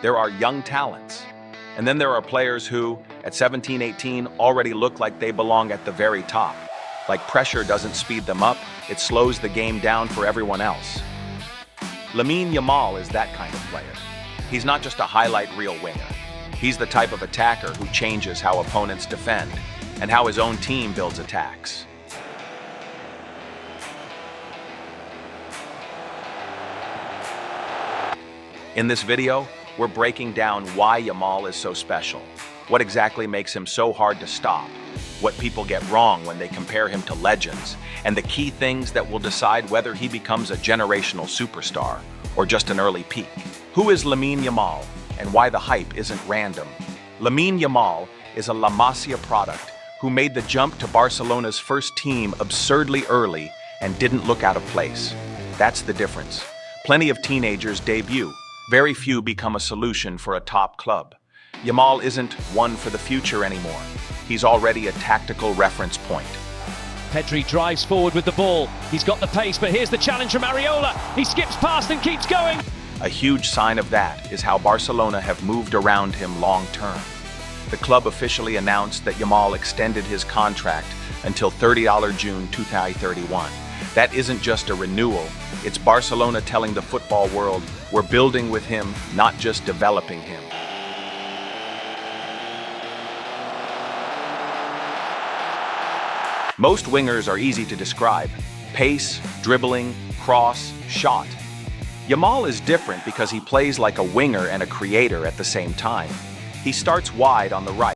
There are young talents. And then there are players who, at 17, 18, already look like they belong at the very top. Like pressure doesn't speed them up, it slows the game down for everyone else. Lamine Yamal is that kind of player. He's not just a highlight reel winger. He's the type of attacker who changes how opponents defend and how his own team builds attacks. In this video, we're breaking down why Yamal is so special, what exactly makes him so hard to stop, what people get wrong when they compare him to legends, and the key things that will decide whether he becomes a generational superstar or just an early peak. Who is Lamine Yamal, and why the hype isn't random? Lamine Yamal is a La Masia product who made the jump to Barcelona's first team absurdly early and didn't look out of place. That's the difference. Plenty of teenagers debut. Very few become a solution for a top club. Yamal isn't one for the future anymore. He's already a tactical reference point. Pedri drives forward with the ball. He's got the pace, but here's the challenge from Areola. He skips past and keeps going. A huge sign of that is how Barcelona have moved around him long-term. The club officially announced that Yamal extended his contract until $30 June 2031. That isn't just a renewal, it's Barcelona telling the football world, we're building with him, not just developing him. Most wingers are easy to describe. Pace, dribbling, cross, shot. Yamal is different because he plays like a winger and a creator at the same time. He starts wide on the right,